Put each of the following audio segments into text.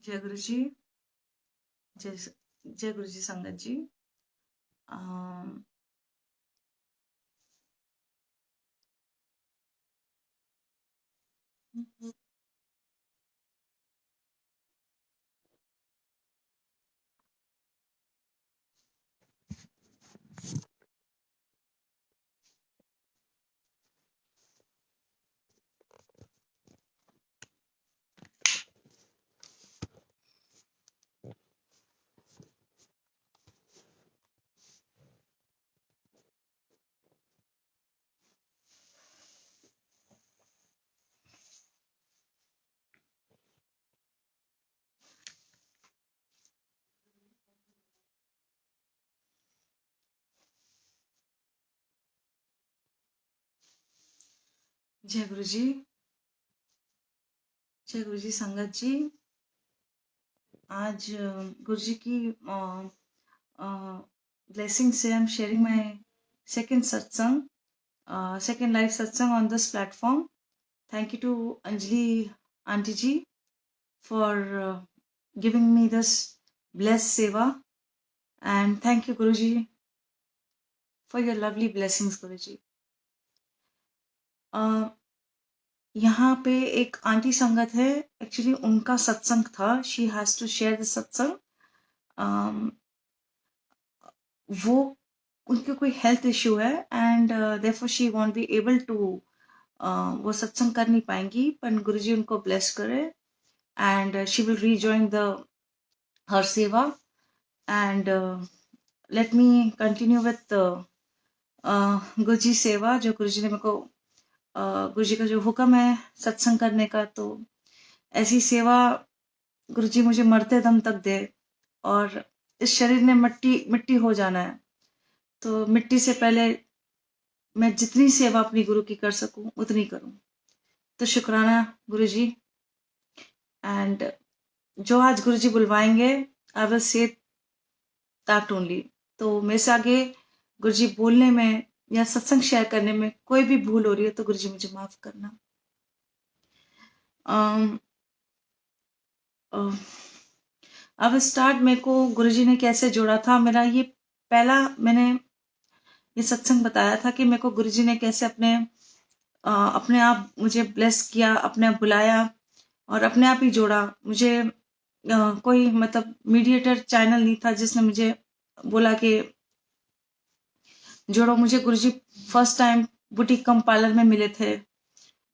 जय गुरु जी। जय जय गुरु जी संगत जी। अम, जय गुरु जी। जय गुरु जी संगत जी। आज गुरु जी की ब्लेसिंग से I am sharing my second सत्संग, second live satsang on this platform. Thank you to Anjali Auntie ji for giving me this blessed seva, and thank you Guruji for your lovely blessings Guruji. यहाँ पे एक aunty संगत है, actually उनका सत्संग था, she has to share the सत्संग। वो उनके कोई हेल्थ इश्यू है and therefore she won't be able to वो सत्संग कर नहीं पाएंगी, पर गुरुजी उनको ब्लेस करे and she will rejoin the her seva. And let me continue with Guruji seva जो गुरुजी ने मेरे को गुरुजी का जो हुक्म है सत्संग करने का, तो ऐसी सेवा गुरुजी मुझे मरते दम तक दे। और इस शरीर ने मिट्टी मिट्टी हो जाना है, तो मिट्टी से पहले मैं जितनी सेवा अपनी गुरु की कर सकूं उतनी करूं। तो शुक्राना गुरुजी। एंड जो आज गुरुजी बुलवाएंगे I will say that only. तो मेरे से आगे गुरुजी बोलने में या सत्संग शेयर करने में कोई भी भूल हो रही है तो गुरुजी मुझे माफ करना। अब स्टार्ट मेरे को गुरुजी ने कैसे जोड़ा था। मेरा ये पहला मैंने ये सत्संग बताया था कि मेरे को गुरुजी ने कैसे अपने आप मुझे ब्लेस किया, अपने आप बुलाया और अपने आप ही जोड़ा। मुझे कोई मतलब मीडिएटर चैनल नहीं था जिसने मुझे बोला कि जोड़ो। मुझे गुरुजी फर्स्ट टाइम बुटीक कम पार्लर में मिले थे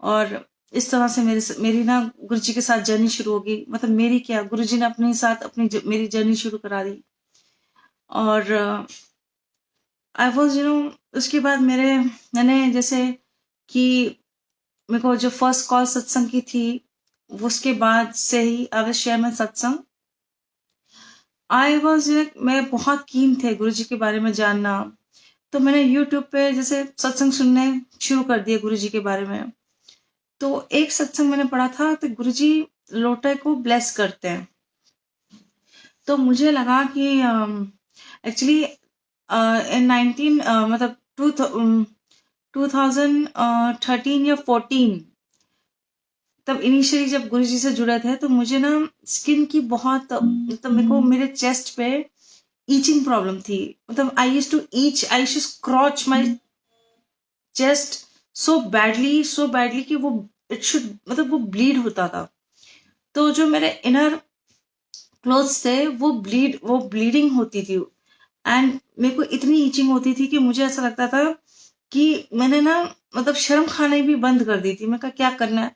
और इस तरह से मेरी ना गुरुजी के साथ जर्नी शुरू होगी। मतलब मेरी क्या, गुरुजी ने अपने साथ मेरी जर्नी शुरू करा दी। और आई वॉज उसके बाद मैंने जैसे कि मेरे को जो फर्स्ट कॉल सत्संग की थी उसके बाद से ही आई वाज शेयर में सत्संग। मैं बहुत कीन थे गुरुजी के बारे में जानना, तो मैंने यूट्यूब पे जैसे सत्संग सुनने शुरू कर दिए गुरुजी के बारे में। तो एक सत्संग मैंने पढ़ा था तो गुरुजी लोटे को ब्लेस करते हैं। तो मुझे लगा कि एक्चुअली इन 19 मतलब 2013 या 14 तब इनिशियली जब गुरुजी से जुड़े थे तो मुझे ना स्किन की बहुत मतलब मेरे को मेरे चेस्ट पे ईचिंग प्रॉब्लम थी। मतलब I used to scratch my chest so badly कि वो इट शुड मतलब वो ब्लीड होता था। तो जो मेरे इनर क्लोथ्स थे वो ब्लीडिंग होती थी एंड मेरे को इतनी ईचिंग होती थी कि मुझे ऐसा लगता था कि मैंने ना मतलब शर्म खाने भी बंद कर दी थी। मैं कहा क्या करना है,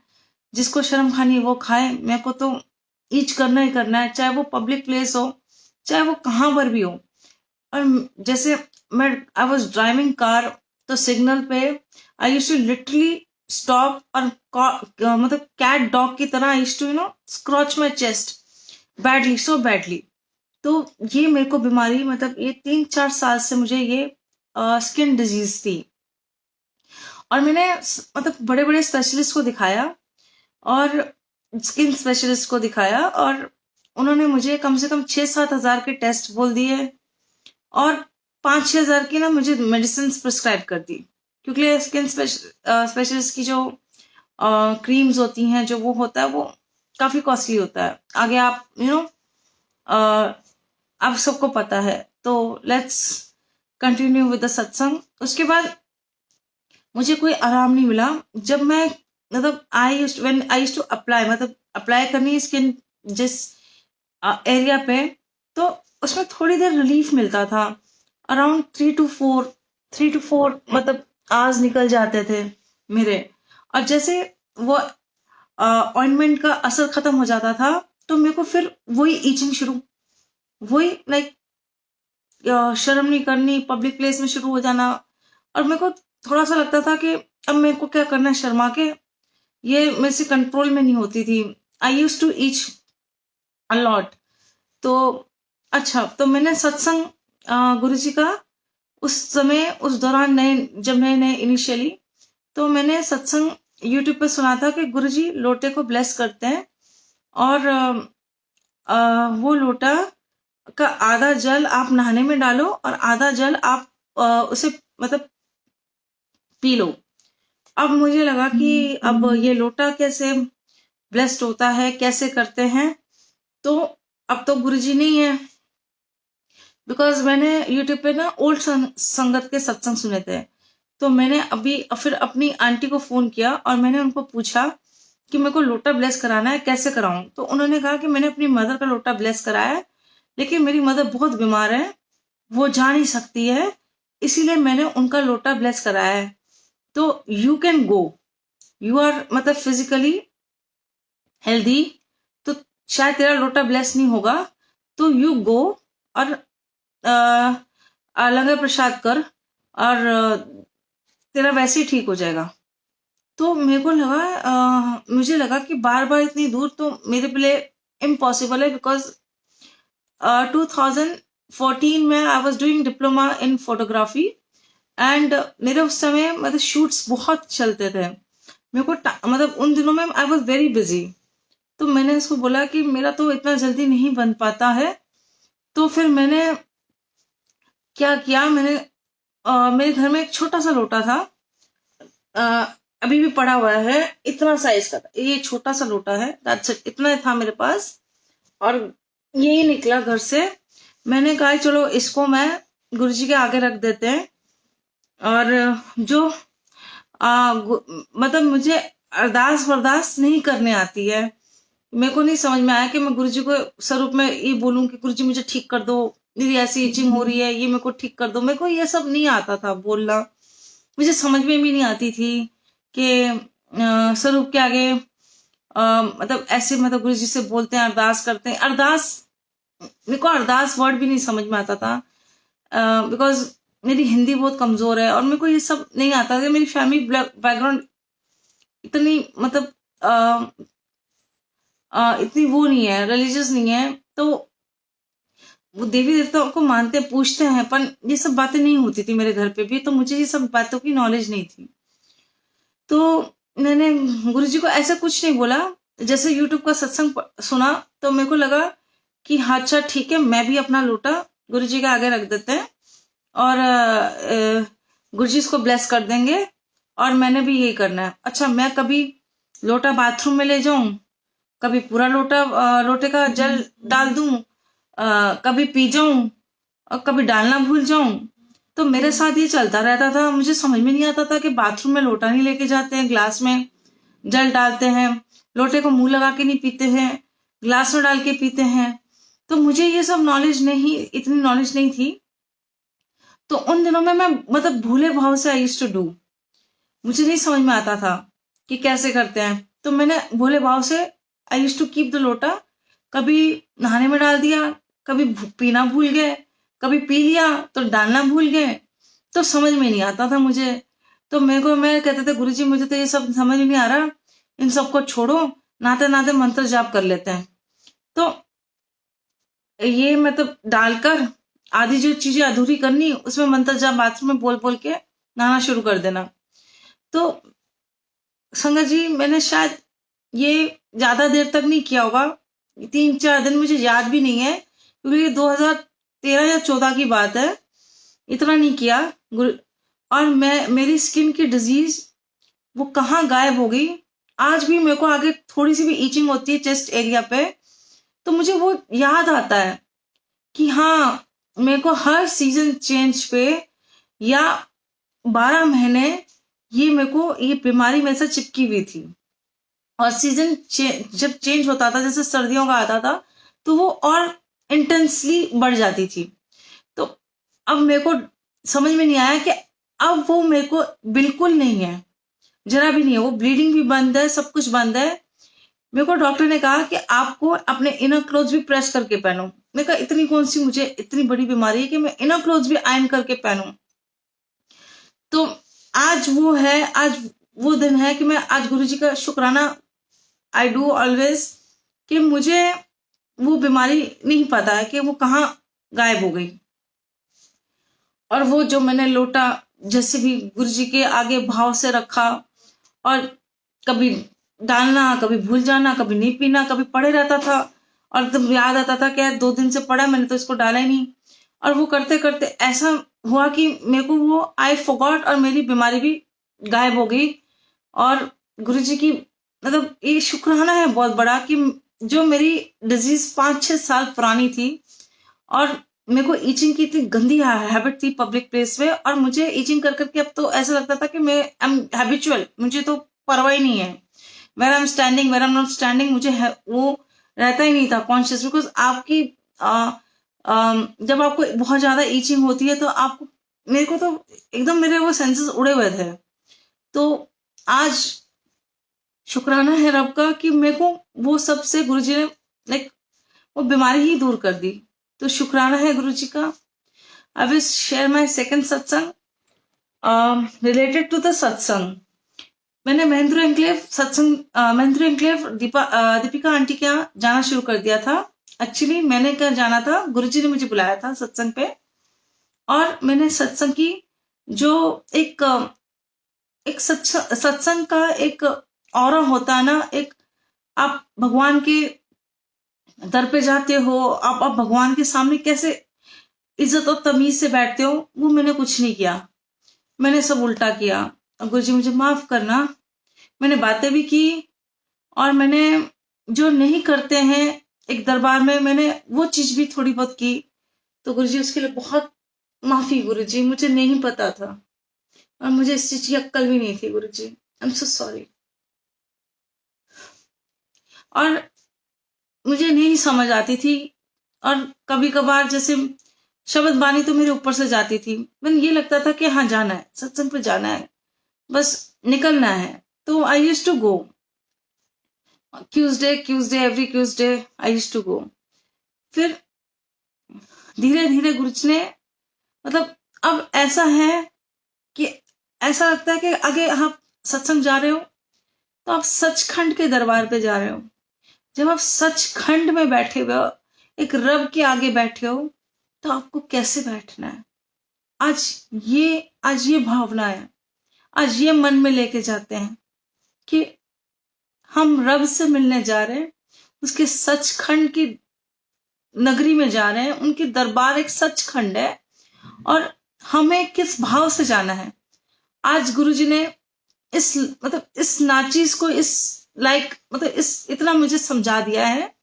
जिसको शर्म खानी है वो खाए, मेरे को तो ईच करना ही करना है, चाहे वो पब्लिक प्लेस हो चाहे वो कहाँ पर भी हो। और जैसे मैं आई वॉज ड्राइविंग कार तो सिग्नल पे I used to literally stop और मतलब कैट डॉग की तरह I used to scratch my chest badly, so badly. तो ये मेरे को बीमारी मतलब ये 3-4 साल से मुझे ये स्किन डिजीज थी। और मैंने मतलब बड़े बड़े स्पेशलिस्ट को दिखाया और स्किन स्पेशलिस्ट को दिखाया और उन्होंने मुझे कम से कम 6-7 हजार के टेस्ट बोल दिए और 5-6 हजार की ना मुझे मेडिसिन प्रिस्क्राइब कर दी। क्योंकि स्किन स्पेशलिस्ट की जो क्रीम्स होती हैं, जो वो होता है वो काफी कॉस्टली होता है। आगे आप आप सबको पता है। तो लेट्स कंटिन्यू विद द सत्संग। उसके बाद मुझे कोई आराम नहीं मिला। जब मैं मतलब आई यूज्ड टू अप्लाई, मतलब अप्लाई करनी स्किन जिस एरिया पे, तो उसमें थोड़ी देर रिलीफ मिलता था। अराउंड 3 to 4 मतलब आवर्स निकल जाते थे मेरे। और जैसे वो ऑइंटमेंट का असर खत्म हो जाता था तो मेरे को फिर वही ईचिंग शुरू, वही लाइक शर्म नहीं करनी, पब्लिक प्लेस में शुरू हो जाना। और मेरे को थोड़ा सा लगता था कि अब मेरे को क्या करना है शर्मा के, ये मेरे से कंट्रोल में नहीं होती थी। I use to itch a lot. तो अच्छा, तो मैंने सत्संग गुरु जी का उस समय, उस दौरान जब नए इनिशियली, तो मैंने सत्संग यूट्यूब पे सुना था कि गुरु जी लोटे को ब्लेस करते हैं और वो लोटा का आधा जल आप नहाने में डालो और आधा जल आप उसे मतलब पी लो। अब मुझे लगा कि अब ये लोटा कैसे ब्लेस्ड होता है, कैसे करते हैं। तो अब तो गुरुजी नहीं है, बिकॉज मैंने यूट्यूब पे ना ओल्ड संगत के सत्संग सुने थे। तो मैंने अभी फिर अपनी आंटी को फोन किया और मैंने उनको पूछा कि मेरे को लोटा ब्लेस कराना है, कैसे कराऊं। तो उन्होंने कहा कि मैंने अपनी मदर का लोटा ब्लेस कराया है, लेकिन मेरी मदर बहुत बीमार है, वो जा नहीं सकती है, इसीलिए मैंने उनका लोटा ब्लेस कराया है। तो you can go, you are मतलब फिजिकली हेल्दी, तो शायद तेरा लोटा ब्लेस नहीं होगा, तो यू गो और लंगर प्रसाद कर और तेरा वैसे ही ठीक हो जाएगा। तो मेरे को लगा मुझे लगा कि बार बार इतनी दूर तो मेरे लिए इम्पॉसिबल है, बिकॉज 2014 में I was doing diploma in photography and मेरे उस समय मतलब शूट्स बहुत चलते थे। मेरे को मतलब उन दिनों में आई वॉज वेरी बिजी। तो मैंने उसको बोला कि मेरा तो इतना जल्दी नहीं बन पाता है। तो फिर मैंने क्या किया, मैंने मेरे घर में एक छोटा सा लोटा था, अभी भी पड़ा हुआ है, इतना साइज का था, ये छोटा सा लोटा है, इतना था मेरे पास। और यही निकला घर से। मैंने कहा चलो इसको मैं गुरुजी के आगे रख देते हैं। और जो मतलब मुझे अरदास वरदास नहीं करने आती है, मेरे को नहीं समझ में आया कि मैं गुरुजी को स्वरूप में ये बोलूं कि गुरुजी मुझे ठीक कर दो, मेरी ऐसी इचिंग हो रही है, ये मेरे को ठीक कर दो। मेरे को ये सब नहीं आता था बोलना, मुझे समझ में भी नहीं आती थी कि स्वरूप के आगे मतलब ऐसे मतलब गुरुजी से बोलते हैं, अरदास करते हैं। अरदास, मेरे को अरदास वर्ड भी नहीं समझ में आता था, बिकॉज मेरी हिंदी बहुत कमजोर है और मेरे को ये सब नहीं आता था। मेरी फैमिली बैकग्राउंड इतनी मतलब इतनी वो नहीं है, रिलीजियस नहीं है। तो वो देवी देवताओं को मानते पूछते हैं, पर ये सब बातें नहीं होती थी मेरे घर पे भी, तो मुझे ये सब बातों की नॉलेज नहीं थी। तो मैंने गुरुजी को ऐसा कुछ नहीं बोला। जैसे यूट्यूब का सत्संग सुना तो मेरे को लगा कि हाँ अच्छा ठीक है, मैं भी अपना लोटा गुरुजी के आगे रख देते हैं और गुरुजी इसको ब्लेस कर देंगे और मैंने भी यही करना है। अच्छा, मैं कभी लोटा बाथरूम में ले जाऊं, कभी पूरा लोटे का जल डाल दूं, कभी पी जाऊं और कभी डालना भूल जाऊं। तो मेरे साथ ये चलता रहता था। मुझे समझ में नहीं आता था कि बाथरूम में लोटा नहीं लेके जाते हैं, ग्लास में जल डालते हैं, लोटे को मुंह लगा के नहीं पीते हैं, ग्लास में डाल के पीते हैं। तो मुझे ये सब नॉलेज नहीं, इतनी नॉलेज नहीं थी। तो उन दिनों में मैं मतलब भूले भाव से आई यूज्ड टू डू, मुझे नहीं समझ में आता था कि कैसे करते हैं। तो मैंने भोले भाव से I used to keep the लोटा, कभी नहाने में डाल दिया, कभी पीना भूल गए, कभी पी लिया तो डालना भूल गए। तो समझ में नहीं आता था मुझे। तो मैं कहते थे गुरुजी मुझे तो ये सब समझ में नहीं आ रहा, इन सबको छोड़ो, नाते नाते मंत्र जाप कर लेते हैं। तो ये मतलब डालकर आधी जो चीजें अधूरी करनी, उसमें मंत्र जाप बाथरूम में बोल बोल के नहाना शुरू कर देना। तो संगत जी मैंने शायद ये ज्यादा देर तक नहीं किया होगा, 3-4 दिन, मुझे याद भी नहीं है क्योंकि ये 2013 या 14 की बात है, इतना नहीं किया। और मेरी स्किन की डिजीज वो कहाँ गायब हो गई आज भी मेरे को आगे थोड़ी सी भी ईचिंग होती है चेस्ट एरिया पे, तो मुझे वो याद आता है कि हाँ, मेरे को हर सीजन चेंज पे या 12 महीने ये मेरे को ये बीमारी मेरे साथ चिपकी हुई थी। और सीजन जब चेंज होता था, जैसे सर्दियों का आता था, तो वो और इंटेंसली बढ़ जाती थी। तो अब मेरे को समझ में नहीं आया कि अब वो मेरे को बिल्कुल नहीं है, जरा भी नहीं है, वो ब्लीडिंग भी बंद है, सब कुछ बंद है। मेरे को डॉक्टर ने कहा कि आपको अपने इनर क्लोथ्स भी प्रेस करके पहनो। मैंने कहा इतनी कौन सी मुझे इतनी बड़ी बीमारी है कि मैं इनर क्लोथ्स भी आयरन करके पहनूं। तो आज वो है, आज वो दिन है कि मैं आज गुरुजी का शुक्राना आई डू ऑलवेज, कि मुझे वो बीमारी नहीं पता है कि वो कहाँ गायब हो गई। और वो जो मैंने लोटा जैसे भी गुरुजी के आगे भाव से रखा, और कभी डालना, कभी भूल जाना, कभी नहीं पीना, कभी पड़े रहता था, और तब याद आता था कि 2 दिन से पड़ा, मैंने तो इसको डाला ही नहीं। और वो करते करते ऐसा हुआ कि मेरे को वो आई फॉरगॉट, और मेरी बीमारी भी गायब हो गई। और गुरुजी की मतलब ये शुक्राना है बहुत बड़ा कि जो मेरी डिजीज 5-6 साल पुरानी थी, और मेरे को ईचिंग की इतनी गंदी हैबिट थी पब्लिक प्लेस पे, और मुझे ईचिंग कर करके अब तो ऐसा लगता था कि मैं आई एम हैबिचुअल, मुझे तो परवाह ही नहीं है। Where I am standing, where I am not standing, मुझे वो रहता ही नहीं था कॉन्शियस। बिकॉज आपकी जब आपको बहुत ज्यादा ईचिंग होती है तो आपको, मेरे को तो एकदम मेरे वो सेंसेस उड़े हुए थे। तो आज शुक्राना है रब का कि मेरे को वो सबसे गुरुजी ने लाइक वो बीमारी ही दूर कर दी। तो शुक्राना है गुरुजी का। I will share my second सत्संग रिलेटेड टू द सत्संग। मैंने महेंद्र एनक्लेव सत्संग, महेंद्र एनक्लेव दीपिका आंटी के यहाँ जाना शुरू कर दिया था। एक्चुअली मैंने क्या जाना था, गुरुजी ने मुझे बुलाया था सत्संग पे, और मैंने सत्संग की जो एक सत्संग का एक ऑरा होता है ना, एक आप भगवान के दर पे जाते हो, आप भगवान के सामने कैसे इज्जत और तमीज से बैठते हो, वो मैंने कुछ नहीं किया, मैंने सब उल्टा किया। और गुरुजी मुझे माफ करना, मैंने बातें भी की, और मैंने जो नहीं करते हैं एक दरबार में, मैंने वो चीज भी थोड़ी बहुत की। तो गुरुजी उसके लिए बहुत माफी गुरुजी, मुझे नहीं पता था, और मुझे इस चीज की अक्कल भी नहीं थी गुरुजी, आई एम सो सॉरी। और मुझे नहीं समझ आती थी, और कभी कभार जैसे शब्द बानी तो मेरे ऊपर से जाती थी, मैंने ये लगता था कि हाँ जाना है, सत्संग पे जाना है, बस निकलना है। तो I use to go Tuesday every Tuesday I use to go. फिर धीरे धीरे गुरुजी ने मतलब अब ऐसा है कि ऐसा लगता है कि आगे आप सत्संग जा रहे हो तो आप सचखंड के दरबार पे जा रहे हो। जब आप सचखंड में बैठे हुए हो, एक रब के आगे बैठे हो, तो आपको कैसे बैठना है। आज ये भावना है, आज ये मन में लेके जाते हैं कि हम रब से मिलने जा रहे हैं, उसके सचखंड की नगरी में जा रहे हैं, उनके दरबार एक सचखंड है, और हमें किस भाव से जाना है। आज गुरुजी ने इस मतलब इस नाचीज को इस मतलब इस इतना मुझे समझा दिया है,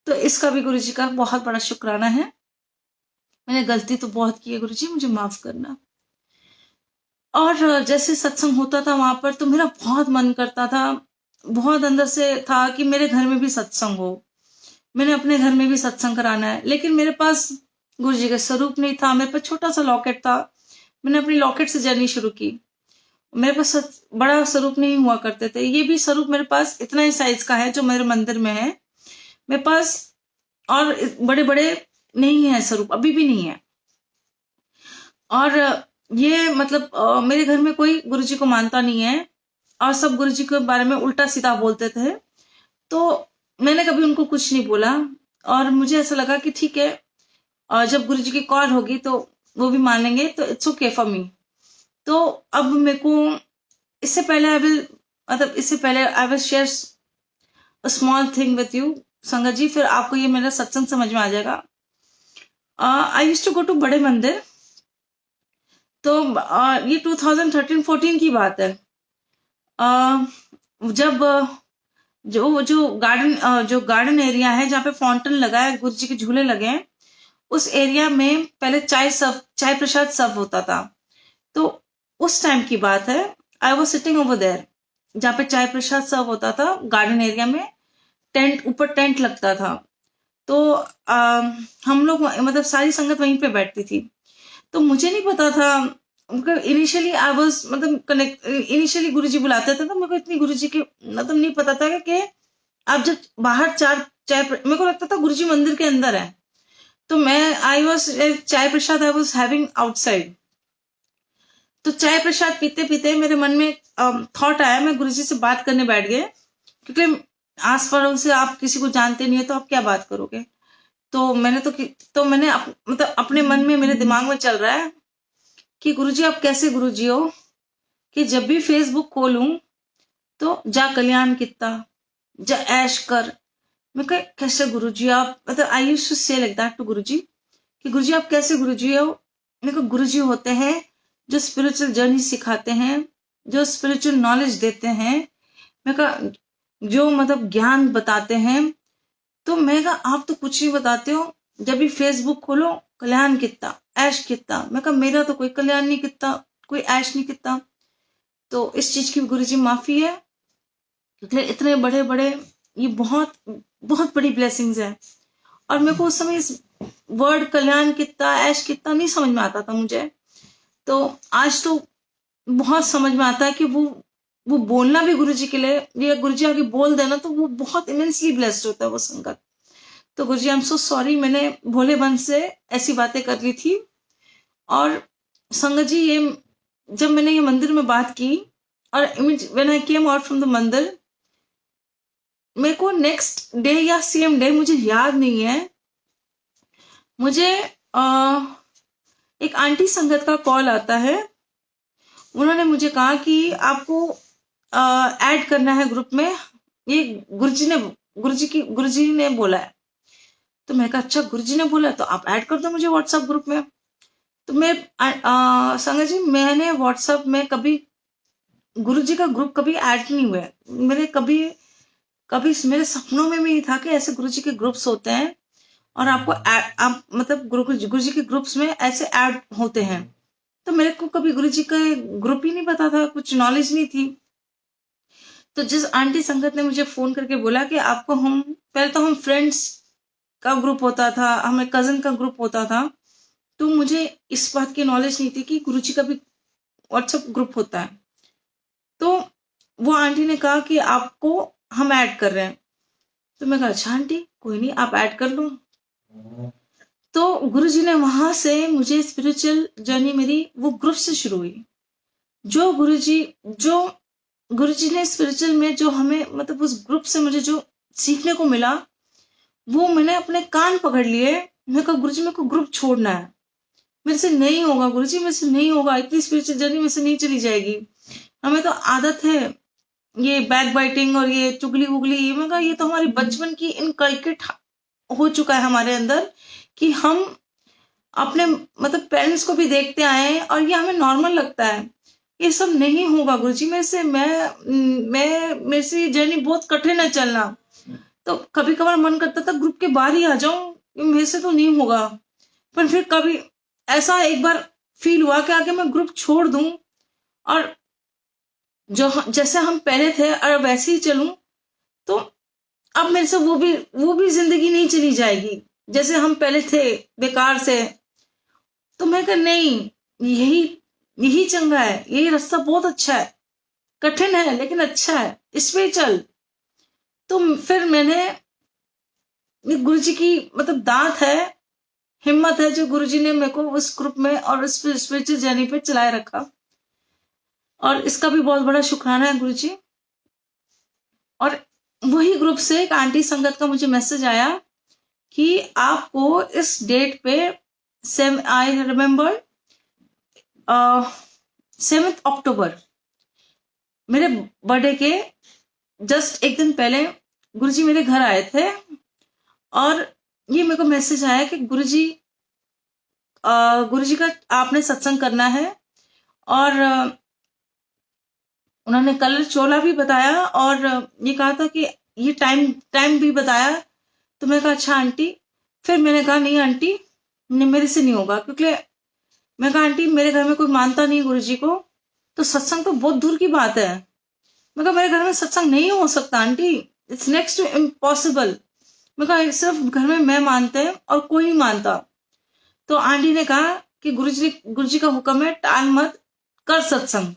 तो इसका भी गुरुजी का बहुत बड़ा शुक्राना है। मैंने गलती तो बहुत की है गुरुजी, मुझे माफ करना। और जैसे सत्संग होता था वहां पर, तो मेरा बहुत मन करता था, बहुत अंदर से था कि मेरे घर में भी सत्संग हो, मैंने अपने घर में भी सत्संग कराना है। लेकिन मेरे पास गुरुजी का स्वरूप नहीं था, मेरे पास छोटा सा लॉकेट था, मैंने अपनी लॉकेट से जर्नी शुरू की। मेरे पास बड़ा स्वरूप नहीं हुआ करते थे, ये भी स्वरूप मेरे पास इतना ही साइज का है जो मेरे मंदिर में है मेरे पास, और बड़े बड़े नहीं है स्वरूप, अभी भी नहीं है। और ये मतलब मेरे घर में कोई गुरुजी को मानता नहीं है, और सब गुरुजी के बारे में उल्टा सीधा बोलते थे। तो मैंने कभी उनको कुछ नहीं बोला, और मुझे ऐसा लगा कि ठीक है, जब गुरुजी की कॉल होगी तो वो भी मानेंगे, तो इट्स ओके फॉर मी। तो अब मेरे को इससे पहले I will share a small thing with you संगत जी, फिर आपको ये मेरा सत्संग समझ में आ जाएगा। I used to go to बड़े मंदिर। तो ये 2013-14 की बात है। जब जो गार्डन एरिया है जहाँ पे फाउंटेन लगा है, गुरु जी के झूले लगे हैं, उस एरिया में पहले चाय प्रसाद सर्व होता था। तो उस टाइम की बात है, I was sitting over there, जहाँ पे चाय प्रसाद सर्व होता था गार्डन एरिया में। ऊपर टेंट लगता था। तो हम लोग मतलब सारी संगत वहीं पे बैठती थी। तो मुझे नहीं पता था, इनिशियली आई वाज मतलब कनेक्ट, इनिशियली गुरुजी बुलाते थे, तो मेरे को इतनी गुरुजी के मतलब नहीं पता था कि आप जब बाहर मेरे को लगता था गुरुजी मंदिर के अंदर है। तो मैं आई वाज चाय प्रसाद आई वाज हैविंग आउटसाइड। तो चाय प्रसाद पीते पीते मेरे मन में थॉट आया, मैं गुरुजी से बात करने बैठ गए, क्योंकि आस पड़ोस से आप किसी को जानते नहीं है तो आप क्या बात करोगे। तो मैंने मतलब अपने मन में, मेरे दिमाग में चल रहा है कि गुरुजी आप कैसे गुरुजी हो कि जब भी फेसबुक खोलूं तो जा कल्याण कितना, जा ऐश कर। मैं कह कैसे गुरुजी आप, मतलब आई यूज्ड टू से लाइक दैट टू गुरुजी कि गुरुजी आप कैसे गुरुजी हो। मेरे को गुरुजी होते हैं जो स्पिरिचुअल जर्नी सिखाते हैं, जो स्पिरिचुअल नॉलेज देते हैं, मैं कहा जो मतलब ज्ञान बताते हैं। तो मैं कहा आप तो कुछ ही बताते हो, जब भी फेसबुक खोलो कल्याण कितना, ऐश कितना। मैं कहा मेरा तो कोई कल्याण नहीं कितना, कोई ऐश नहीं कितना। तो इस चीज की गुरुजी माफी है, क्योंकि इतने बड़े बड़े, ये बहुत बहुत बड़ी ब्लेसिंग्स है। और मेरे को उस समय इस वर्ड कल्याण कितना, ऐश कितना नहीं समझ में आता था मुझे। तो आज तो बहुत समझ में आता है कि वो बोलना भी गुरुजी के लिए, या गुरुजी आगे बोल देना तो वो बहुत इमेंसली ब्लेस्ड होता है वो संगत। तो गुरुजी आई एम सो सॉरी, मैंने भोले मन से ऐसी बातें कर ली थी। और संगत जी, ये जब मैंने ये मंदिर में बात की और when I came out from the मंदिर, मेरे को नेक्स्ट डे या सेम डे, मुझे याद नहीं है, मुझे एक आंटी संगत का कॉल आता है। उन्होंने मुझे कहा कि आपको ऐड करना है ग्रुप में, ये गुरुजी ने बोला है। तो मैं कहा अच्छा गुरुजी ने बोला तो आप ऐड कर दो मुझे व्हाट्सएप ग्रुप में। तो मैं संगत जी, मैंने व्हाट्सएप में कभी गुरुजी का ग्रुप कभी ऐड नहीं हुआ है। मैंने कभी कभी मेरे सपनों में भी नहीं था कि ऐसे गुरुजी के ग्रुप्स होते हैं और आप मतलब गुरुजी के ग्रुप्स में ऐसे ऐड होते हैं। तो मेरे को कभी गुरुजी का ग्रुप ही नहीं पता था, कुछ नॉलेज नहीं थी। तो जिस आंटी संगत ने मुझे फोन करके बोला कि आपको हम, पहले तो हम फ्रेंड्स का ग्रुप होता था, हमें कजन का ग्रुप होता था, तो मुझे इस बात की नॉलेज नहीं थी कि गुरुजी का भी व्हाट्सएप ग्रुप होता है। तो वो आंटी ने कहा कि आपको हम ऐड कर रहे हैं। तो मैं कहा अच्छा आंटी कोई नहीं, आप ऐड कर लो। तो गुरुजी ने वहां से मुझे स्पिरिचुअल जर्नी मेरी वो ग्रुप से शुरू हुई। जो गुरुजी ने स्पिरिचुअल में जो हमें मतलब उस ग्रुप से मुझे जो सीखने को मिला, वो मैंने अपने कान पकड़ लिए। मैं कहा गुरुजी मेरे को ग्रुप छोड़ना है, मेरे से नहीं होगा गुरुजी, मेरे से नहीं होगा, इतनी स्पिरिचुअल जर्नी में से नहीं चली जाएगी। हमें तो आदत है ये बैक बाइटिंग और ये चुगली उगली, ये मैं कहा ये तो हमारी बचपन की इनकल्केट हो चुका है हमारे अंदर, कि हम अपने मतलब पेरेंट्स को भी देखते आए हैं और ये हमें नॉर्मल लगता है। ये सब नहीं होगा गुरुजी, मेरे से ये जर्नी बहुत कठिन है चलना। तो कभी कभार मन करता था ग्रुप के बाहर ही आ जाऊं, मेरे से तो नहीं होगा। पर फिर कभी ऐसा एक बार फील हुआ कि आगे मैं ग्रुप छोड़ दूं और जो जैसे हम पहले थे और वैसे ही चलूं, तो अब मेरे से वो भी जिंदगी नहीं चली जाएगी जैसे हम पहले थे बेकार से। तो मैं कहा नहीं, यही यही चंगा है, यही रास्ता बहुत अच्छा है, कठिन है लेकिन अच्छा है, इस पे चल। तो फिर मैंने, गुरुजी की मतलब दांत है, हिम्मत है, जो गुरुजी ने मेरे को उस ग्रुप में और उस स्पिरिचुअल जर्नी पे चलाए रखा, और इसका भी बहुत बड़ा शुक्राना है गुरुजी। और वही ग्रुप से एक आंटी संगत का मुझे मैसेज आया कि आपको इस डेट पे, आई रिमेम्बर 7 अक्टूबर, मेरे बर्थडे के जस्ट एक दिन पहले गुरुजी मेरे घर आए थे। और ये मेरे को मैसेज आया कि गुरुजी का आपने सत्संग करना है, और उन्होंने कलर चोला भी बताया और ये कहा था कि ये टाइम भी बताया। तो मैंने कहा अच्छा आंटी। फिर मैंने कहा नहीं आंटी, नहीं मेरे से नहीं होगा, क्योंकि मैं कहा आंटी मेरे घर में कोई मानता नहीं गुरु जी को, तो सत्संग तो बहुत दूर की बात है। मैं कहा मेरे घर में सत्संग नहीं हो सकता aunty, it's next to impossible. मैं कहा सिर्फ घर में मैं मानते हैं और कोई नहीं मानता। तो आंटी ने कहा कि गुरुजी का हुक्म है, टाल मत, कर सत्संग।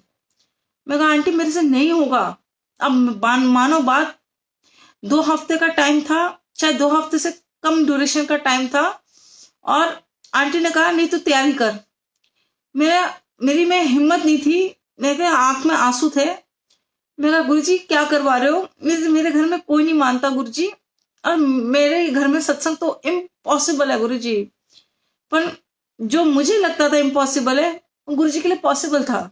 मैं कहा आंटी मेरे से नहीं होगा। अब मानो बात, 2 हफ्ते का टाइम था, शायद 2 हफ्ते से कम ड्यूरेशन का टाइम था, और आंटी ने कहा नहीं तो तैयारी कर। मेरी में हिम्मत नहीं थी, मेरे आंख में आंसू थे। मैं कहा गुरुजी क्या करवा रहे हो, मेरे घर में कोई नहीं मानता गुरुजी, और मेरे घर में सत्संग तो इम्पॉसिबल है गुरुजी। पर जो मुझे लगता था इम्पॉसिबल है वो गुरुजी के लिए पॉसिबल था।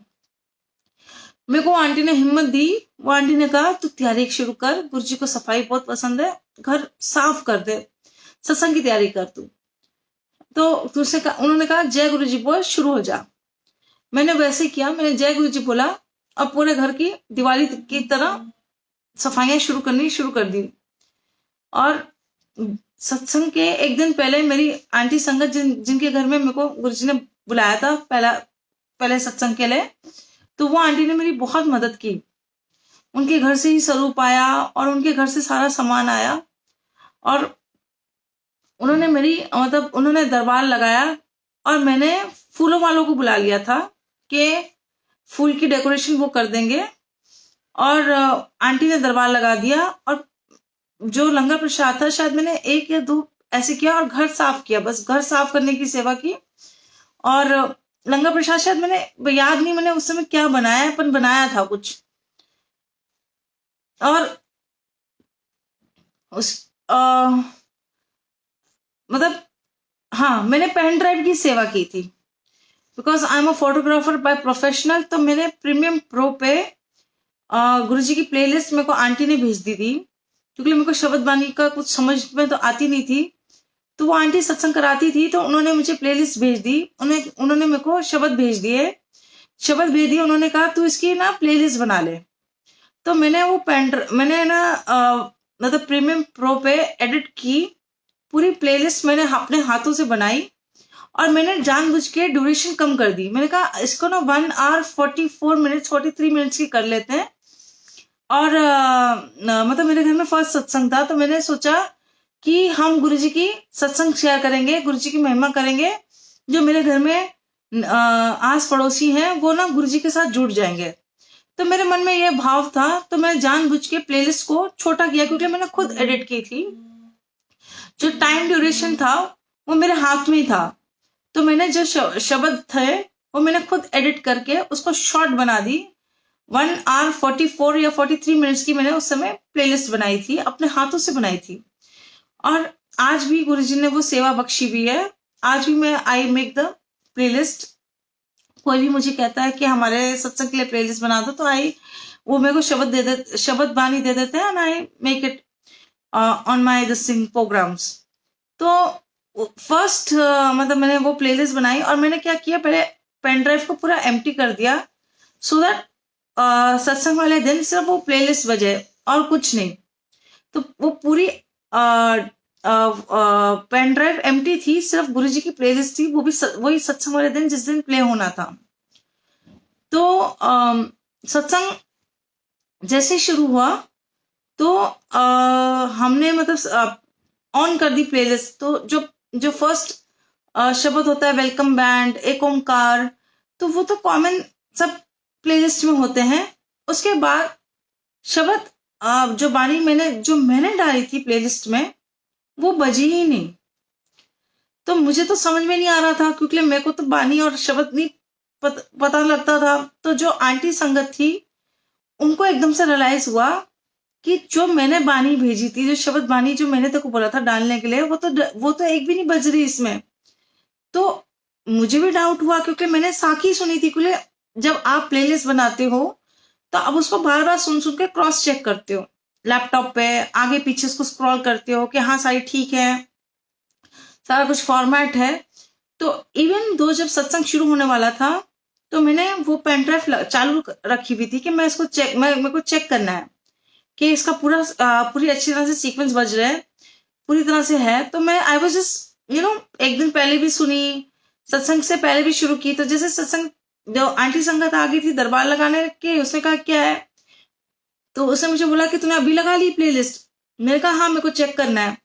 मेरे को आंटी ने हिम्मत दी। वो आंटी ने कहा तू तैयारी शुरू कर, गुरुजी को सफाई बहुत पसंद है, घर साफ कर दे, सत्संग की तैयारी कर तू। तो उन्होंने कहा जय गुरुजी बोल, शुरू हो जा। मैंने वैसे किया, मैंने जय गुरुजी बोला और पूरे घर की दिवाली की तरह सफाइयां शुरू कर दी। और सत्संग के एक दिन पहले मेरी आंटी संगत जिनके घर में मेरे को गुरुजी ने बुलाया था पहले सत्संग के लिए, तो वो आंटी ने मेरी बहुत मदद की। उनके घर से ही स्वरूप आया और उनके घर से सारा सामान आया, और उन्होंने दरबार लगाया, और मैंने फूलों वालों को बुला लिया था कि फूल की डेकोरेशन वो कर देंगे। और आंटी ने दरबार लगा दिया, और जो लंगर प्रसाद था शायद मैंने 1 या 2 ऐसे किया, और घर साफ किया, बस घर साफ करने की सेवा की। और लंगर प्रसाद शायद मैंने याद नहीं मैंने उस समय क्या बनाया, पर बनाया था कुछ। और उस मतलब हाँ, मैंने पेन ड्राइव की सेवा की थी, because I am a photographer by professional. तो मैंने प्रीमियम प्रो पे गुरुजी की प्लेलिस्ट मेरे को आंटी ने भेज दी थी, क्योंकि मेरे को शब्द बानी का कुछ समझ में तो आती नहीं थी। तो वो आंटी सत्संग कराती थी, तो उन्होंने मुझे प्लेलिस्ट भेज दी। उन्होंने मेरे को शब्द भेज दिए, उन्होंने कहा तू इसकी ना प्लेलिस्ट बना ले। तो मैंने मैंने ना मतलब प्रीमियम प्रो पे एडिट की, पूरी प्लेलिस्ट मैंने अपने हाथों से बनाई, और मैंने जानबूझ के ड्यूरेशन कम कर दी। मैंने कहा इसको ना 1 hour 44 minutes 43 minutes की कर लेते हैं। और मतलब मेरे घर में फर्स्ट सत्संग था, तो मैंने सोचा कि हम गुरुजी की सत्संग शेयर करेंगे, गुरुजी की महिमा करेंगे, जो मेरे घर में आस पड़ोसी हैं वो ना गुरुजी के साथ जुड़ जाएंगे। तो मेरे मन में यह भाव था, तो मैं जानबूझ के प्लेलिस्ट को छोटा किया, क्योंकि मैंने खुद एडिट की थी। जो टाइम ड्यूरेशन था वो मेरे हाथ में ही था, तो मैंने जो शब्द थे वो मैंने खुद एडिट करके उसको शॉर्ट बना दी। 1 hour 44 या 43 मिनट्स की मैंने उस समय प्लेलिस्ट बनाई थी, अपने हाथों से बनाई थी। और आज भी गुरुजी ने वो सेवा बख्शी भी है। आज भी मैं आई मेक द प्लेलिस्ट। कोई भी मुझे कहता है कि हमारे सत्संग के लिए प्लेलिस्ट बना दो, तो वो मेरे को शब्द बानी दे देते हैं, and I make it on my dissing programs. तो फर्स्ट मतलब मैंने वो प्लेलिस्ट बनाई, और मैंने क्या किया, पहले पेन ड्राइव को पूरा एम्प्टी कर दिया, सो दैट सत्संग वाले दिन सिर्फ वो प्लेलिस्ट बजे और कुछ नहीं। तो वो पूरी पेन ड्राइव एम्प्टी थी, सिर्फ गुरुजी की प्लेलिस्ट थी, वो भी वही सत्संग वाले दिन जिस दिन प्ले होना था। तो सत्संग जैसे शुरू हुआ, तो हमने मतलब ऑन कर दी प्लेलिस्ट। तो जो फर्स्ट शब्द होता है वेलकम बैंड, एक ओंकार, तो वो तो कॉमन सब प्लेलिस्ट में होते हैं। उसके बाद शब्द जो बानी मैंने डाली थी प्लेलिस्ट में, वो बजी ही नहीं। तो मुझे तो समझ में नहीं आ रहा था, क्योंकि मेरे को तो बानी और शब्द नहीं पता लगता था। तो जो आंटी संगत थी उनको एकदम से रियलाइज हुआ कि जो मैंने बानी भेजी थी, जो शब्द बानी जो मैंने तेको बोला था डालने के लिए, वो तो एक भी नहीं बज रही इसमें। तो मुझे भी डाउट हुआ, क्योंकि मैंने साखी सुनी थी। क्योंकि जब आप प्लेलिस्ट बनाते हो तो अब उसको बार बार सुन के क्रॉस चेक करते हो, लैपटॉप पे आगे पीछे उसको स्क्रॉल करते हो कि हाँ सारी ठीक है, सारा कुछ फॉर्मेट है। तो इवन दो जब सत्संग शुरू होने वाला था, तो मैंने वो पेन ड्राइव चालू रखी हुई थी कि मैं इसको मेरे को चेक करना है कि इसका पूरी अच्छी तरह से सीक्वेंस बज रहा है, पूरी तरह से है। तो मैं आई वाज जस्ट एक दिन पहले भी सुनी, सत्संग से पहले भी शुरू की। तो जैसे सत्संग जो आंटी संगत आ गई थी दरबार लगाने के, उसने कहा क्या है, तो उसने मुझे बोला कि तूने अभी लगा ली प्लेलिस्ट। मैंने कहा हाँ, मेरे को चेक करना है।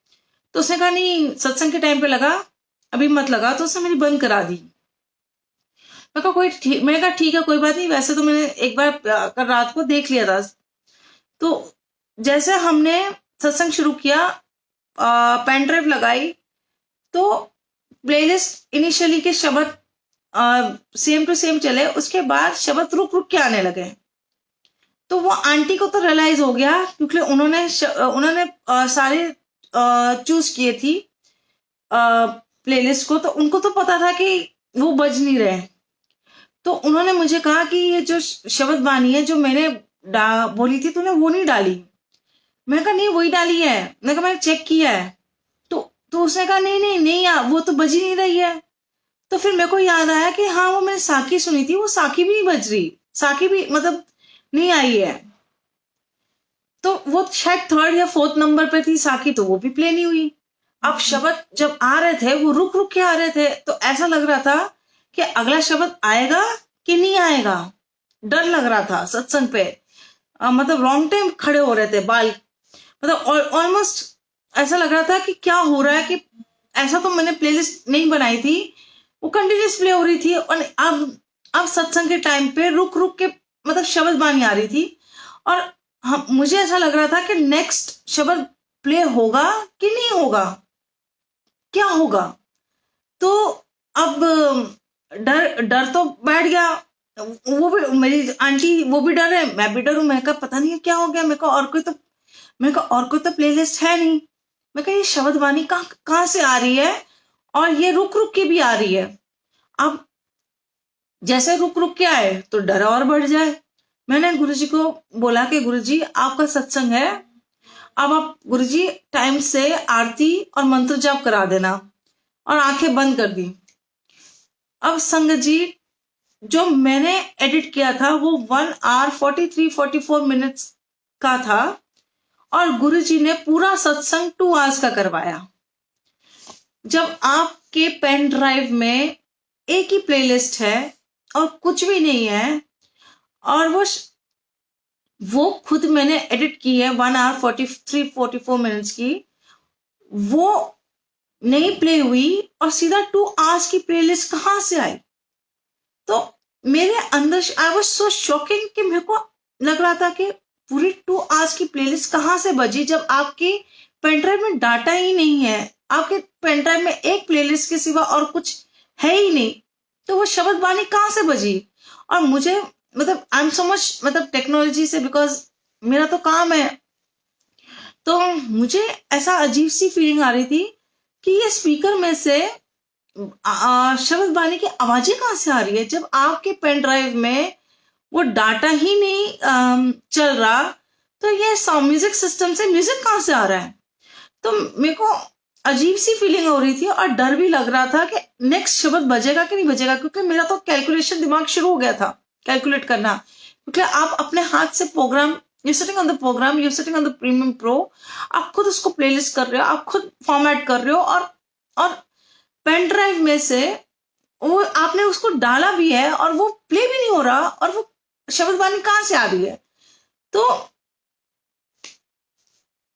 तो उसने कहा नहीं, सत्संग के टाइम पे लगा, अभी मत लगा। तो उसने मेरी बंद करा दी। मैंने कहा ठीक है, कोई बात नहीं, वैसे तो मैंने एक बार कल रात को देख लिया था। तो जैसे हमने सत्संग शुरू किया, पेन ड्राइव लगाई, तो प्लेलिस्ट इनिशियली के शब्द सेम टू सेम चले, उसके बाद शब्द रुक रुक के आने लगे। तो वो आंटी को तो रियलाइज हो गया, क्योंकि उन्होंने सारे चूज किए थी प्लेलिस्ट को, तो उनको तो पता था कि वो बज नहीं रहे। तो उन्होंने मुझे कहा कि ये जो शब्द बानी है जो मैंने बोली थी तूने वो नहीं डाली। मैंने कहा नहीं, वही डाली है। मैंने कहा मैंने चेक किया है। तो उसने कहा नहीं नहीं नहीं यार, वो तो बज ही नहीं रही है। तो फिर मेरे को याद आया कि हाँ, वो मैंने साकी सुनी थी, वो साकी भी नहीं बज रही, साकी भी मतलब नहीं आई है। तो वो शायद थर्ड या फोर्थ नंबर पे थी साकी, तो वो भी प्ले नहीं हुई। अब शब्द जब आ रहे थे वो रुक रुक के आ रहे थे, तो ऐसा लग रहा था कि अगला शब्द आएगा कि नहीं आएगा। डर लग रहा था सत्संग पे। मतलब लॉन्ग टाइम खड़े हो रहे थे बाल, मतलब ऑलमोस्ट ऐसा लग रहा था कि क्या हो रहा है, कि ऐसा तो मैंने प्लेलिस्ट नहीं बनाई थी, वो कंटिन्यूस प्ले हो रही थी। और अब सत्संग के टाइम पे रुक रुक के मतलब शब्द बानी आ रही थी। और मुझे ऐसा लग रहा था कि नेक्स्ट शब्द प्ले होगा कि नहीं होगा, क्या होगा। तो अब डर डर तो बैठ गया। वो भी मेरी आंटी, वो भी डर है, मैं भी डरूं। मैं कहा पता नहीं क्या हो गया। मेरे को और कोई तो प्लेलिस्ट है नहीं। मैं कहा ये शब्द वाणी कहाँ से आ रही है, और ये रुक रुक के भी आ रही है। अब जैसे रुक रुक के आए तो डर और बढ़ जाए। मैंने गुरुजी को बोला कि गुरुजी आपका सत्संग है, अब आप गुरुजी टाइम से आरती और मंत्र जाप करा देना, और आंखें बंद कर दी। अब संगत जी, जो मैंने एडिट किया था वो 1 hour 43-44 मिनट्स का था, और गुरुजी ने पूरा सत्संग 2 hours का करवाया। जब आपके पेन ड्राइव में एक ही प्लेलिस्ट है और कुछ भी नहीं है, और वो खुद मैंने एडिट की है 1 hour 43-44 मिनट्स की, वो नहीं प्ले हुई, और सीधा 2 hours की प्लेलिस्ट कहां से आई। तो मेरे अंदर आई वाज सो शॉकिंग कि मेरे को लग रहा था कि पूरी 2 hours की प्लेलिस्ट कहां से बजी, जब आपके पेनड्राइव में डाटा ही नहीं है, आपके पेनड्राइव में एक प्लेलिस्ट के सिवा और कुछ है ही नहीं। तो वो शब्द बानी कहां से बजी। और मुझे मतलब आई एम सो मच मतलब टेक्नोलॉजी से, बिकॉज मेरा तो काम है, तो मुझे ऐसा अजीब सी फीलिंग आ रही थी कि ये स्पीकर में से शब्द बानी की आवाजें कहां से आ रही है, जब आपके पेन ड्राइव में वो डाटा ही नहीं चल रहा। तो ये म्यूजिक सिस्टम से म्यूजिक कहां से आ रहा है। तो मेरे को अजीब सी फीलिंग हो रही थी, और डर भी लग रहा था कि नेक्स्ट शब्द बजेगा कि नहीं बजेगा, क्योंकि मेरा तो कैलकुलेशन दिमाग शुरू हो गया था कैलकुलेट करना। क्योंकि आप अपने हाथ से program, you setting on the program, you setting on the premium pro, आप खुद उसको प्लेलिस्ट कर रहे हो, आप खुद फॉर्मेट कर रहे हो, और पेन ड्राइव में से वो आपने उसको डाला भी है, और वो प्ले भी नहीं हो रहा, और वो शब्द बानी कहां से आ रही है। तो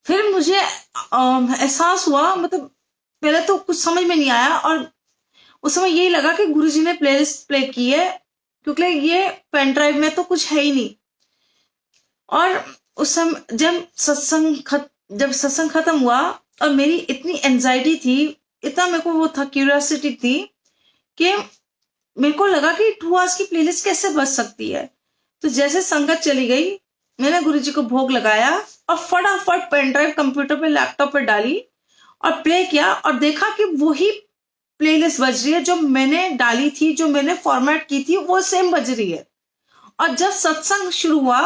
फिर मुझे एहसास हुआ, मतलब पहले तो कुछ समझ में नहीं आया, और उस समय यही लगा कि गुरुजी ने प्लेलिस्ट प्ले की है, क्योंकि ये पेन ड्राइव में तो कुछ है ही नहीं। और उस समय जब सत्संग खत्म हुआ, और मेरी इतनी एंजाइटी थी, इतना मेरे को वो था, क्यूरियोसिटी थी, कि मेरे को लगा कि 2 hours की प्लेलिस्ट कैसे बच सकती है। तो जैसे संगत चली गई, मैंने गुरुजी को भोग लगाया, और फटाफट पेन ड्राइव कंप्यूटर पे लैपटॉप पे डाली, और प्ले किया, और देखा कि वही प्लेलिस्ट बज रही है जो मैंने डाली थी, जो मैंने फॉर्मेट की थी, वो सेम बज रही है। और जब सत्संग शुरू हुआ,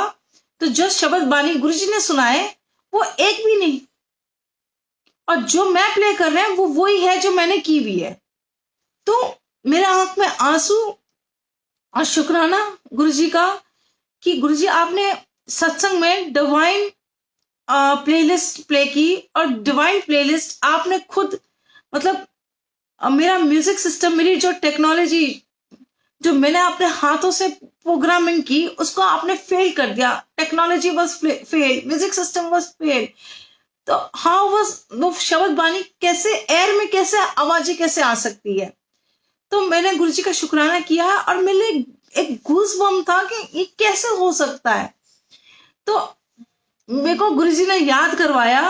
तो जो शब्द बानी गुरुजी ने सुनाए वो एक भी नहीं, और जो मैं प्ले कर रहे हैं वो वही है जो मैंने की हुई है। तो मेरे आंख में आंसू और शुक्राना गुरुजी का कि गुरुजी आपने सत्संग में डिवाइन प्लेलिस्ट प्ले की, और डिवाइन प्लेलिस्ट आपने खुद मतलब मेरा म्यूजिक सिस्टम, मेरी जो टेक्नोलॉजी जो मैंने अपने हाथों से प्रोग्रामिंग की उसको आपने फेल कर दिया। Technology was fail, music system was fail. तो हाउ वाज वो शब्द बानी कैसे एयर में, कैसे आवाजें कैसे आ सकती है। तो मैंने गुरुजी का शुक्राना किया और मेरे एक गूज बम था कि ये कैसे हो सकता है। तो मेरे को गुरुजी ने याद करवाया,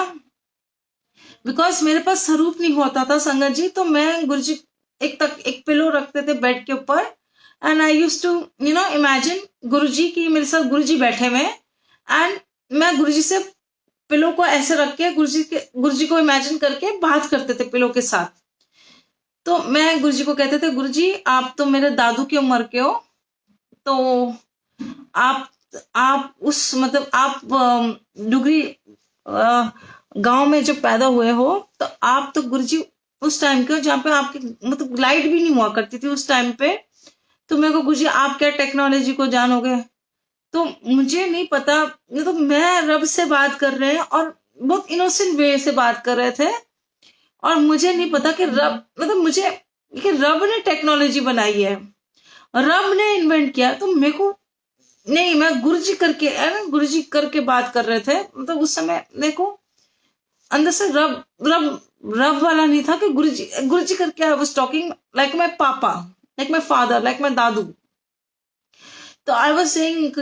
बिकॉज मेरे पास स्वरूप नहीं होता था संगत जी। तो मैं गुरुजी एक पिलो रखते थे बेड के ऊपर, and I use to imagine Guruji की मेरे साथ गुरुजी बैठे हुए, एंड मैं गुरुजी से पिलो को ऐसे रख के गुरुजी को इमेजिन करके बात करते थे पिलो के साथ। तो मैं गुरुजी को कहते थे, गुरुजी आप तो मेरे दादू की उम्र के हो, तो आप उस मतलब आप डुगरी गांव में जब पैदा हुए हो, तो आप तो गुरुजी उस टाइम के हो जहाँ पे आपकी मतलब लाइट भी नहीं हुआ करती थी उस टाइम पे। तो मेरे को गुरुजी आप क्या टेक्नोलॉजी को जानोगे। तो मुझे नहीं पता, तो मैं रब से बात कर रहे हैं और बहुत इनोसेंट वे से बात कर रहे थे, और मुझे नहीं पता कि रब मतलब मुझे कि रब ने टेक्नोलॉजी बनाई है, रब ने इन्वेंट किया। तो मेरे को नहीं, मैं गुरुजी करके है ना, गुरुजी करके बात कर रहे थे। मतलब उस समय मेरे को अंदर से रब रब रब वाला नहीं था कि गुरुजी करके I was talking like my papa, like my father, like my dadu. तो आई वाज सेइंग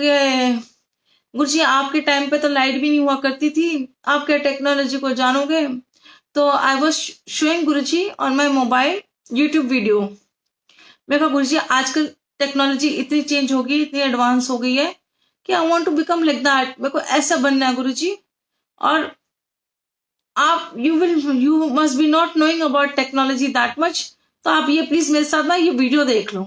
गुरुजी आपके टाइम पे तो लाइट भी नहीं हुआ करती थी, आप क्या टेक्नोलॉजी को जानोगे। तो I was showing Guruji on my mobile YouTube video. मैं कहा गुरुजी आजकल टेक्नोलॉजी इतनी चेंज हो गई, इतनी एडवांस हो गई है कि I want to become like that, मेरे को ऐसा बनना है गुरुजी। और आप you must be not knowing about technology that much, तो आप ये प्लीज मेरे साथ ना ये वीडियो देख लो।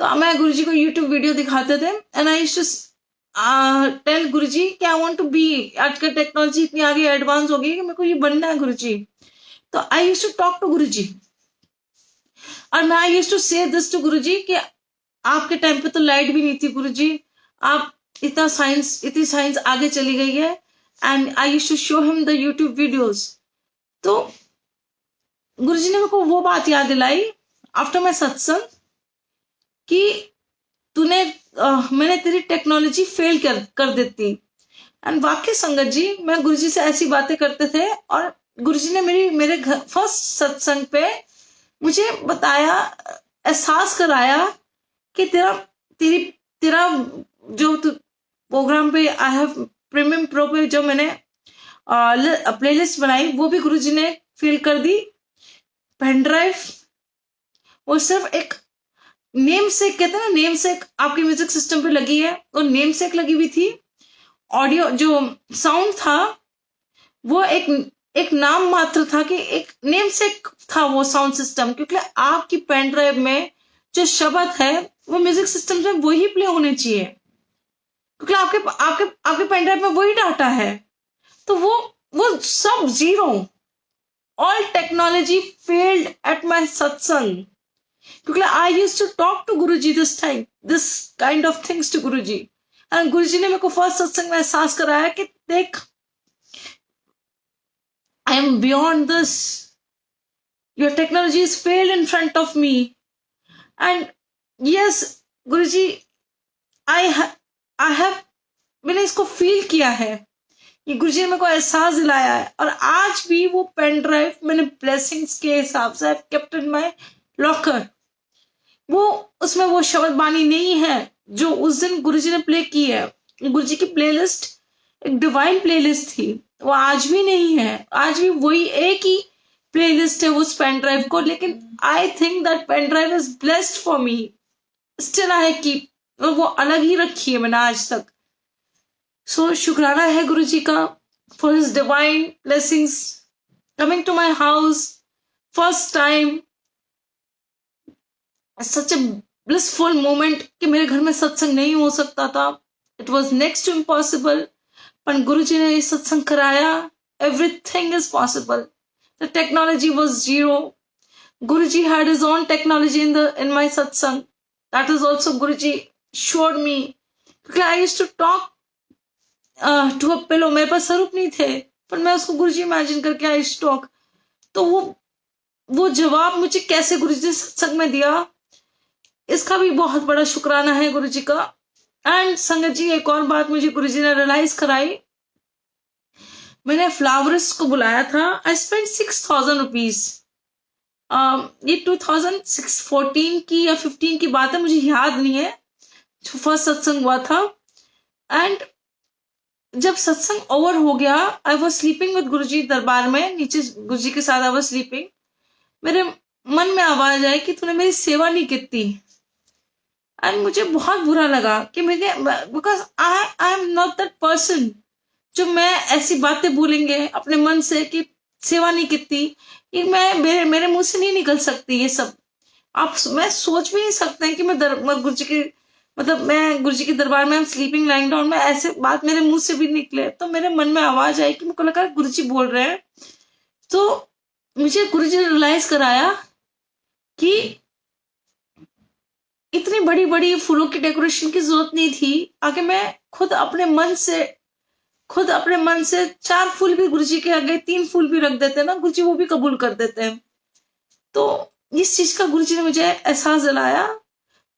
तो मैं गुरुजी को यूट्यूब वीडियो दिखाते थे, and I used to tell Guruji कि आई वांट टू बी, आजकल टेक्नोलॉजी इतनी आगे एडवांस हो गई कि मेरे को ये बनना है गुरुजी। तो I used to talk to Guruji, और मैं I used to say this to Guruji कि आपके टाइम पे तो लाइट भी नहीं थी गुरुजी, आप इतनी साइंस आगे चली गई है। And I used to show him the YouTube videos. तो गुरुजी ने मेरे को वो बात याद दिलाई आफ्टर माय सत्संग कि मैंने तेरी टेक्नोलॉजी फेल कर देती। एंड वाकई संगत जी, मैं गुरुजी से ऐसी बातें करते थे, और गुरुजी ने मेरे घर फर्स्ट सत्संग पे मुझे बताया, एहसास कराया कि तेरा जो प्रोग्राम पे आई हैव प्रीमियम प्रो पे जो मैंने प्लेलिस्ट बनाई वो भी गुरुजी ने फिल कर दी। पेन ड्राइव वो सिर्फ एक नेम सेक, कहते हैं ना नेम सेक आपके म्यूजिक सिस्टम पे लगी है, और नेम सेक लगी हुई थी। ऑडियो जो साउंड था वो एक नाम मात्र था कि एक नेम सेक था वो साउंड सिस्टम, क्योंकि आपकी पेन ड्राइव में जो शब्द है वो म्यूजिक सिस्टम में वही प्ले होने चाहिए, क्योंकि आपके आपके आपके पेन ड्राइव में वही डाटा है। तो वो सब zero, all technology failed at my satsang, क्योंकि I used to talk to Guruji this kind of things to Guruji. And Guruji ने मेरे को फर्स्ट सत्संग में एहसास कराया कि देख, I am beyond this, your technology is failed in front of me. And yes Guruji, I have मैंने इसको फील किया है, ये गुरुजी ने मेरे को एहसास दिलाया है। और आज भी वो पेन ड्राइव मैंने ब्लेसिंग्स के हिसाब से केप्ट इन माय लॉकर। वो उसमें वो शब्द बानी नहीं है जो उस दिन गुरुजी ने प्ले की है। गुरुजी की प्लेलिस्ट एक डिवाइन प्लेलिस्ट थी, वो आज भी नहीं है, आज भी वही एक ही प्लेलिस्ट है उस पेन ड्राइव को। लेकिन I think that pain drive is blessed for me, still I keep, वो अलग ही रखी है मैंने आज तक। सो शुक्राना है गुरुजी का for his divine blessings coming to my house first time, such a blissful moment कि मेरे घर में सत्संग नहीं हो सकता था, it was next to impossible, पर गुरुजी ने ये सत्संग कराया, everything is possible. The technology was zero, Guruji had his own technology in my satsang, that is also Guruji showed me, क्योंकि I used to talk to a pillow, मेरे पास स्वरूप नहीं थे पर मैं उसको गुरुजी इमेजिन करके आई यूज्ड टू टॉक। तो वो जवाब मुझे कैसे गुरुजी ने सत्संग में दिया, इसका भी बहुत बड़ा शुक्राना है गुरुजी का। एंड संगत जी, एक और बात मुझे गुरुजी ने रियलाइज कराई, मैंने फ्लावर्स को बुलाया था, आई स्पेंड 6,000 रुपीज। ये 2014 की या 15 की बात है, मुझे याद नहीं है, जो फर्स्ट सत्संग हुआ था। एंड जब सत्संग ओवर हो गया, आई वॉज स्लीपिंग विद गुरुजी दरबार में, नीचे गुरुजी के साथ आई वॉज स्लीपिंग। मेरे मन में आवाज आई कि तूने मेरी सेवा नहीं की। एंड मुझे बहुत बुरा लगा कि मेरे, because I am not that person जो मैं ऐसी बातें बोलेंगे अपने मन से कि सेवा नहीं की। ये मेरे मुंह से नहीं निकल सकती ये सब। मैं सोच भी नहीं सकते कि मैं गुरु जी की, मतलब मैं गुरु जी के दरबार में स्लीपिंग लाइंग डाउन में ऐसे बात मेरे मुंह से भी निकले। तो मेरे मन में आवाज आई कि मुझको लगा गुरु जी बोल रहे हैं। तो मुझे गुरु जी ने रियलाइज कराया कि इतनी बड़ी बड़ी फूलों की डेकोरेशन की जरूरत नहीं थी। आगे मैं खुद अपने मन से 4 फूल भी गुरुजी के आगे, 3 फूल भी रख देते हैं ना, गुरुजी वो भी कबूल कर देते हैं। तो इस चीज का गुरुजी ने मुझे एहसास दिलाया,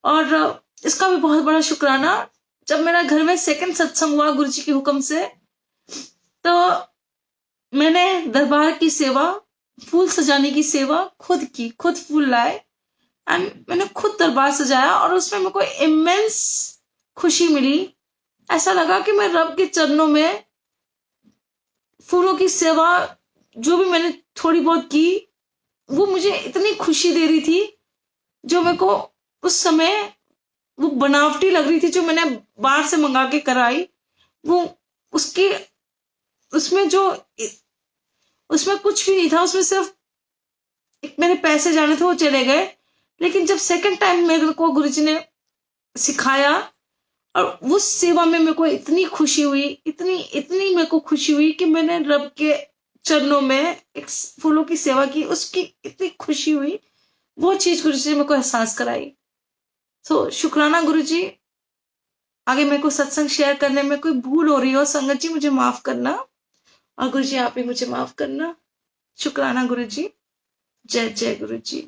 और इसका भी बहुत बड़ा शुक्राना। जब मेरा घर में सेकंड सत्संग हुआ गुरुजी के हुक्म से, तो मैंने दरबार की सेवा, फूल सजाने की सेवा खुद की, खुद फूल लाए एंड मैंने खुद दरबार सजाया, और उसमें मेरे को इमेंस खुशी मिली। ऐसा लगा कि मैं रब के चरणों में फूलों की सेवा जो भी मैंने थोड़ी बहुत की, वो मुझे इतनी खुशी दे रही थी, जो मेरे को उस समय वो बनावटी लग रही थी जो मैंने बाहर से मंगा के कराई। वो उसके उसमें कुछ भी नहीं था, उसमें सिर्फ मेरे पैसे जाने थे, वो चले गए। लेकिन जब सेकंड टाइम मेरे को गुरुजी ने सिखाया, और उस सेवा में मेरे को इतनी खुशी हुई, इतनी मेरे को खुशी हुई कि मैंने रब के चरणों में एक फूलों की सेवा की, उसकी इतनी खुशी हुई। वो चीज गुरुजी ने मेरे को एहसास कराई। तो शुक्राना गुरुजी। आगे मेरे को सत्संग शेयर करने में कोई भूल हो रही हो संगत जी, मुझे माफ करना, और गुरुजी आप भी मुझे माफ करना। शुक्राना गुरुजी। जय जय गुरुजी।